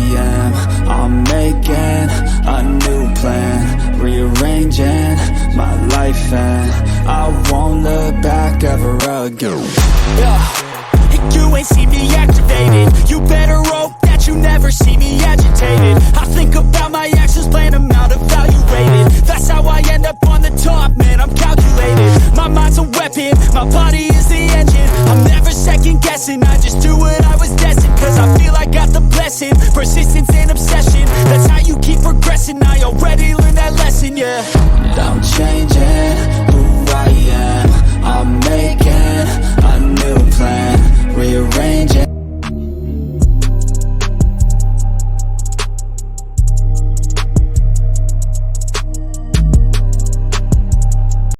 a.m. I'm making a new plan, rearranging my life, and I won't look back ever again. You ain't see me activated. You better hope that you never see me agitated. I think about my actions, plan them out, evaluated. That's how I end up on the top, man, I'm calculated. My mind's a weapon, my body is the engine. I'm never second guessing, I just do what I was destined. Cause I feel I got the blessing, persistence and obsession. That's how you keep progressing, I already learned that lesson, yeah. I'm changing